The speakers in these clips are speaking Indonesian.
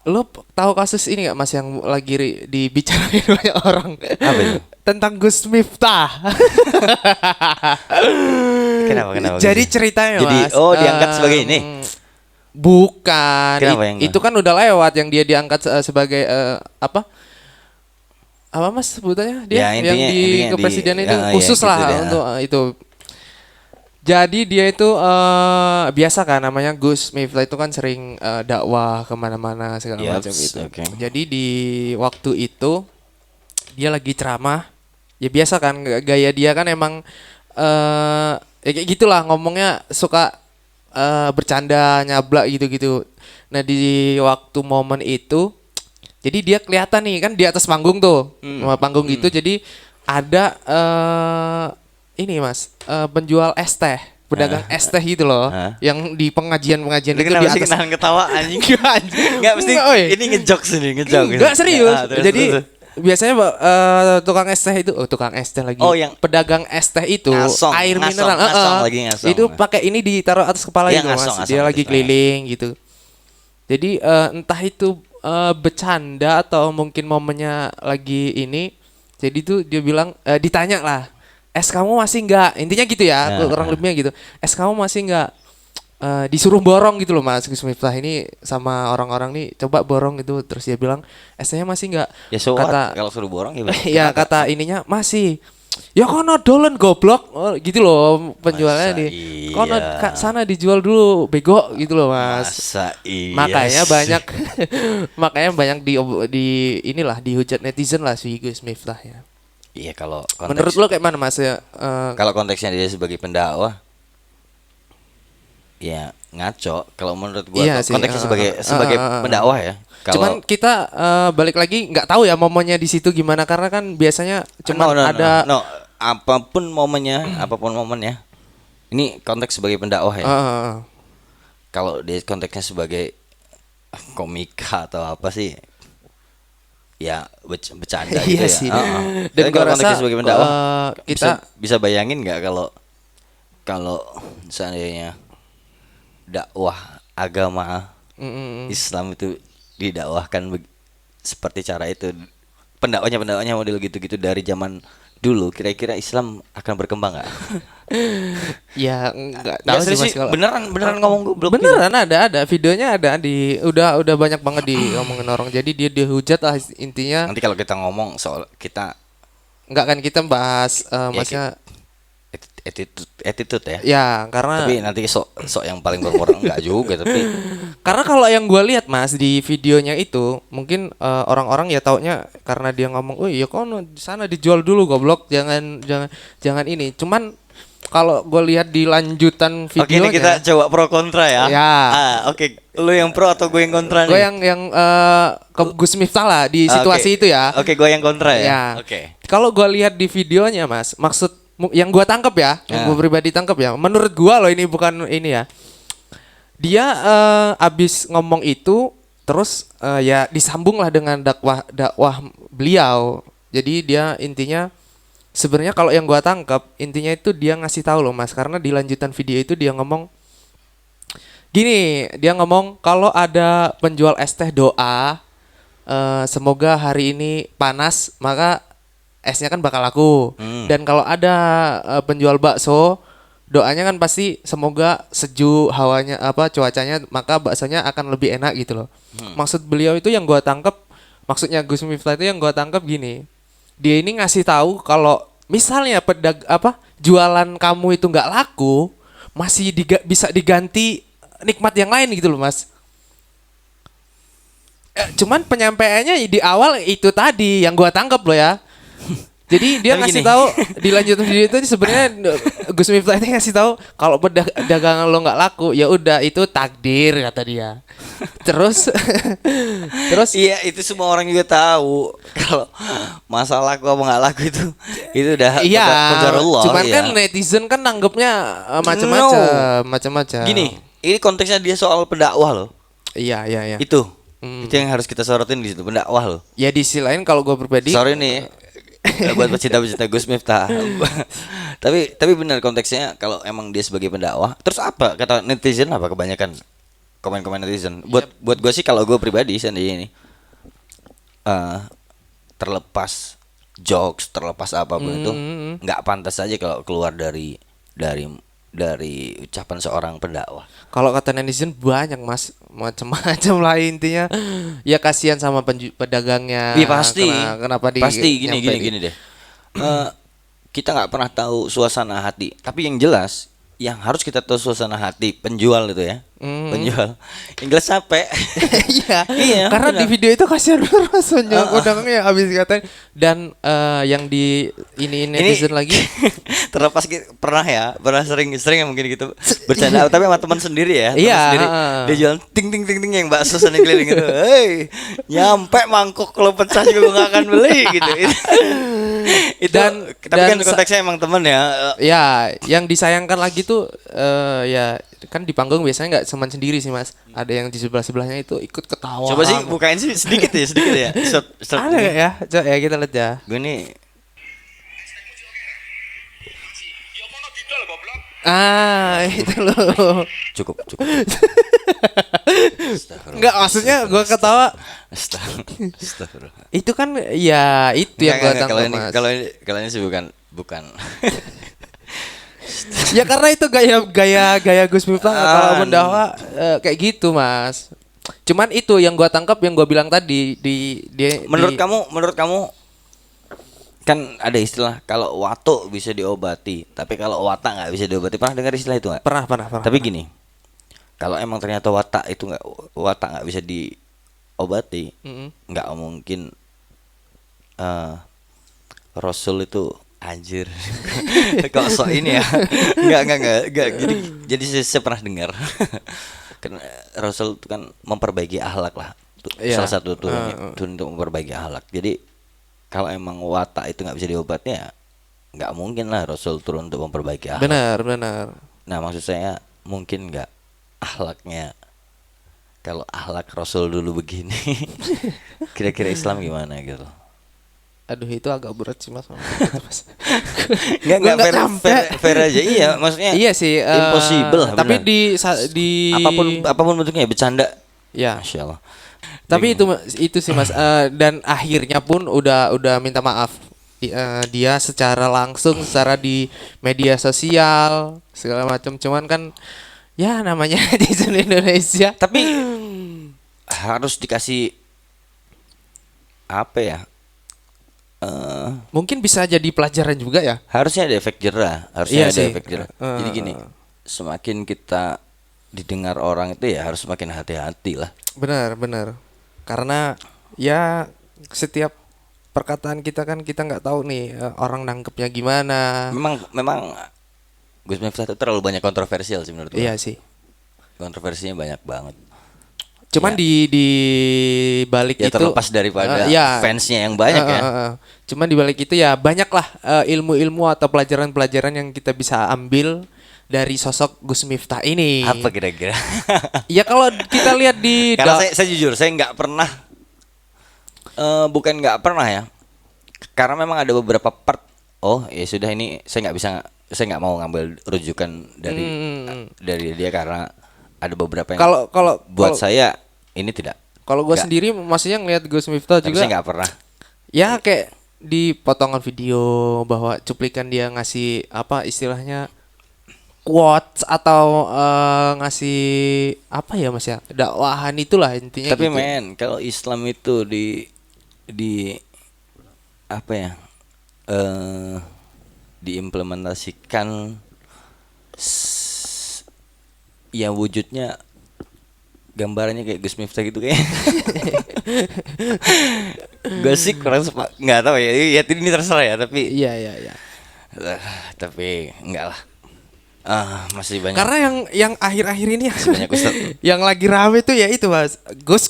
Lo tahu kasus ini nggak Mas yang lagi dibicarain banyak orang Apa itu? tentang Gus Miftah? Kenapa Jadi gitu? ceritanya Jadi Mas, diangkat sebagai ini. bukan Kenapa yang itu kan udah lewat yang dia diangkat sebagai apa? Apa Mas sebutannya dia Ya yang intinya di intinya di kepresidenan itu ya khusus gitu lah deh. untuk itu. Jadi dia itu biasa kan namanya Gus Miftah itu kan sering dakwah kemana-mana segala macam Yaps, itu. oke. Jadi di waktu itu dia lagi ceramah, ya biasa kan gaya dia kan emang ya kayak gitulah ngomongnya suka bercanda nyablak gitu-gitu. Nah di waktu momen itu, jadi dia kelihatan nih kan di atas panggung tuh, panggung gitu. Jadi ada ini Mas, penjual es teh, pedagang es teh gitu loh, Hah? yang di pengajian-pengajian Lu itu di kenapa sih atas. nahan ketawa anjing? Enggak, Enggak mesti enggak, oi. ini ngejokes ini, ngejokes. Enggak serius. Terus, Jadi terus. biasanya tukang es teh itu, tukang es teh lagi. Oh, yang pedagang es teh itu ngasong, air ngasong, mineral, ngasong lagi ngasong. itu pakai ini ditaruh atas kepala Iya, itu ngasong, Mas. ngasong Dia atas lagi kepala. keliling gitu. Jadi entah itu bercanda atau mungkin momennya lagi ini. Jadi tuh dia bilang ditanya lah, es kamu masih enggak? Intinya gitu ya, kurang lebihnya gitu. Es kamu masih enggak? Disuruh borong gitu loh Mas Gus Miftah ini sama orang-orang nih coba borong gitu, terus dia bilang esnya masih enggak, Ya so what? kata Kalau suruh borong ya. ya kata ininya masih, ya kono dolen goblok. Oh, gitu loh penjualnya Masa di kono iya? sana dijual dulu bego gitu loh Mas. Masa iya? Makanya sih? banyak makanya banyak di inilah dihujat netizen lah si Gus Miftah ya. Iya kalau Menurut konteks lo kayak mana Mas ya? kalau konteksnya dia sebagai pendakwah ya ngaco. Kalau menurut gua Iya sih, konteksnya sebagai pendakwah ya. Cuman Kalau kita balik lagi nggak tahu ya momennya di situ gimana karena kan biasanya cuman ada apapun momennya. Ini konteks sebagai pendakwah ya. Kalau dia konteksnya sebagai komika atau apa sih? Ya bercanda gitu iya ya. sih. Heeh. Dan Tapi gua kalau rasa konteksnya sebagai pendakwah kita bisa bayangin nggak kalau kalau seandainya dakwah agama Islam itu didakwahkan seperti cara itu, pendakwahnya model gitu-gitu dari zaman dulu, kira-kira Islam akan berkembang nggak? ya nggak Nggak tahu sih serius Mas sih, kalau beneran ngomong goblok gitu. beneran ada videonya ada di udah banyak banget diomongin orang, jadi dia dihujat lah intinya. Nanti kalau kita ngomong soal kita Nggak kan kita bahas Masnya attitude ya. ya karena Tapi nanti sok yang paling bermoral enggak juga tapi karena kalau yang gue lihat Mas di videonya itu mungkin orang-orang ya taunya karena dia ngomong, oh iya kono di sana dijual dulu goblok, jangan ini. Cuman kalau gue lihat di lanjutan Oke, ini videonya, kita coba pro kontra ya. Ya. Oke. Lu yang pro atau gue yang kontra nih? gue yang ke Gus Miftah lah di situasi itu ya. Oke, gue yang kontra ya. Ya. Oke. Kalau gue lihat di videonya Mas, maksud yang gue tangkap ya, yang gue pribadi tangkap ya, menurut gue loh ini bukan ini ya. Dia abis ngomong itu terus ya disambung lah dengan dakwah beliau. Jadi dia intinya sebenarnya kalau yang gua tangkap intinya itu dia ngasih tahu loh Mas, karena di lanjutan video itu dia ngomong gini, dia ngomong kalau ada penjual es teh doa semoga hari ini panas maka esnya kan bakal laku. Dan kalau ada penjual bakso doanya kan pasti semoga sejuk hawanya apa cuacanya maka baksonya akan lebih enak gitu loh. Maksud beliau itu yang gua tangkap, maksudnya Gus Miftah itu yang gua tangkap gini. Dia ini ngasih tahu kalau misalnya jualan kamu itu nggak laku, masih bisa diganti nikmat yang lain gitu loh Mas. Cuman penyampaiannya di awal itu tadi yang gua tangkap loh ya. Jadi dia ngasih tahu di lanjutan video itu sebenarnya Gus Miftah ini ngasih tahu kalau dagangan lo nggak laku ya udah itu takdir kata dia. Terus Iya, itu semua orang juga tahu kalau masalah laku apa nggak laku itu udah iya. qadarullah. Cuman ya. kan netizen kan nanggepnya macam-macam. Gini, ini konteksnya dia soal pendakwah loh. Iya. Itu yang harus kita sorotin di situ, pendakwah loh. Ya di sisi lain kalau gue pribadi Sorry nih buat pecinta-pecinta Gus Miftah. tapi benar konteksnya kalau emang dia sebagai pendakwah, terus apa kata netizen apa kebanyakan? komen-komen netizen. Buat gue sih, kalau gue pribadi seandainya ini terlepas jokes, terlepas apapun itu nggak pantas aja kalau keluar dari ucapan seorang pendakwah. Kalau kata netizen banyak mas, macam-macam lah intinya. Ya kasihan sama pedagangnya. Iya pasti. Kenapa pasti gini deh. Kita nggak pernah tahu suasana hati, tapi yang jelas yang harus kita tahu suasana hati penjual itu ya. Penjual yang jelas capek. Iya, karena benar. di video itu kasihan rasanya pedagangnya habis katain. Dan yang di ini netizen lagi terlepas pernah sering mungkin gitu bercanda tapi sama teman sendiri ya, teman Iya, sendiri. Dia jualan ting ting ting ting yang bakso sana keliling gitu. Hei, nyampe mangkok kalau pecah juga gue gak akan beli gitu. Itu tapi kan konteksnya emang temen ya. Ya, yang disayangkan lagi tuh ya kan di panggung biasanya nggak cuman sendiri sih mas, ada yang di sebelah sebelahnya itu ikut ketawa. Coba sih bukain sih sedikit ya. Ada nggak ya? Coba ya kita lihat ya. Gue nih Itu loh. cukup. Nggak, maksudnya gue ketawa. Astagfirullah. Itu kan ya itu yang gue tangkap mas. Kalau ini sih bukan. Ya karena itu gaya Gus Miftah kalau mendakwah kayak gitu mas. Cuman itu yang gue tangkap, yang gue bilang tadi Menurut kamu kan ada istilah kalau watuk bisa diobati, tapi kalau watak nggak bisa diobati. Pernah dengar istilah itu nggak? Pernah. Tapi gini, kalau emang ternyata watak nggak bisa diobati, nggak mungkin Rasul itu anjir. Kok sok ini ya? Enggak. Jadi saya pernah dengar. Kan Rasul itu kan memperbaiki akhlak lah. Salah satu turun untuk memperbaiki akhlak. Jadi kalau emang watak itu nggak bisa diobati ya nggak mungkin lah Rasul turun untuk memperbaiki akhlak. Benar. Nah maksud saya mungkin nggak akhlaknya. Kalau akhlak Rasul dulu begini, kira-kira Islam gimana gitu? Aduh itu agak berat sih mas. Nggak fair aja. Iya maksudnya. Iya sih. Impossible. Tapi benar. di apapun bentuknya bercanda. Ya. Masya Allah. Tapi itu sih mas. Dan akhirnya pun udah minta maaf. Dia secara langsung, secara di media sosial segala macam. Cuman kan ya namanya di Indonesia. Tapi harus dikasih apa ya? Mungkin bisa jadi pelajaran juga ya. Harusnya ada efek jerah. Jadi gini, semakin kita didengar orang itu ya harus semakin hati-hati lah. Benar. Karena ya setiap perkataan kita kan kita nggak tahu nih orang nangkepnya gimana. Memang Gus Miftah itu terlalu banyak kontroversial sih menurut gue. Iya sih. Kontroversinya banyak banget. Cuman ya. di balik ya, itu terlepas daripada fansnya yang banyak ya. Cuman di balik itu ya banyaklah ilmu-ilmu atau pelajaran-pelajaran yang kita bisa ambil dari sosok Gus Miftah ini. Apa kira-kira? Ya kalau kita lihat di karena saya jujur saya nggak pernah bukan nggak pernah ya. Karena memang ada beberapa part. Oh ya sudah, ini saya nggak mau ngambil rujukan dari dia karena ada beberapa yang kalau buat saya ini tidak. Kalau gue sendiri maksudnya ngelihat Gus Miftah juga. Tapi saya nggak pernah. Ya kayak di potongan video bahwa cuplikan dia ngasih apa istilahnya quotes atau ngasih apa ya mas ya, dakwahan itulah intinya. Tapi gitu. men, kalau Islam itu di apa ya diimplementasikan ya wujudnya gambarannya kayak Gus Miftah gitu kayak. Gue sih kurang nggak tahu ya. Ya ini terserah ya, tapi iya. Tapi enggak lah. Masih banyak. Karena yang akhir-akhir ini banyak Ustaz. yang lagi rame tuh ya itu mas, Gus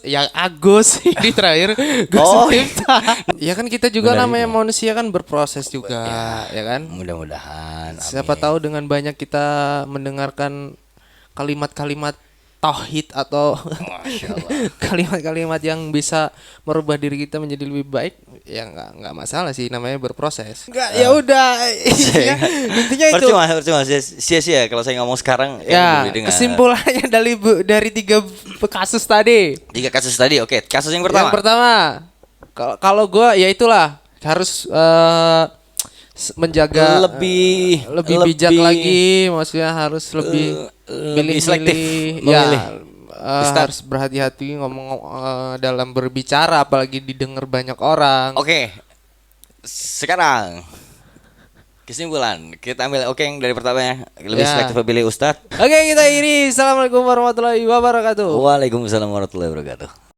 yang Agus ini terakhir Gus Miftah. Ya kan kita juga benar namanya juga. manusia kan berproses juga ya kan. Mudah-mudahan. Siapa tahu dengan banyak kita mendengarkan kalimat-kalimat tauhid atau Masya Allah. kalimat-kalimat yang bisa merubah diri kita menjadi lebih baik, ya nggak masalah sih, namanya berproses. Nggak, ya udah. Ya, intinya itu. Percuma sia-sia kalau saya ngomong sekarang Ya, boleh dengar. kesimpulannya dari 3 kasus tadi. 3 kasus tadi. Oke, kasus yang pertama. Yang pertama, kalau gue ya itulah harus menjaga lebih bijak lagi, maksudnya harus lebih selektif ya, memilih. harus berhati-hati ngomong dalam berbicara, apalagi didengar banyak orang. Oke. Sekarang kesimpulan kita ambil yang dari pertamanya lebih Ya. selektif memilih ustadz. Oke, kita ini. Assalamualaikum warahmatullahi wabarakatuh. Waalaikumsalam warahmatullahi wabarakatuh.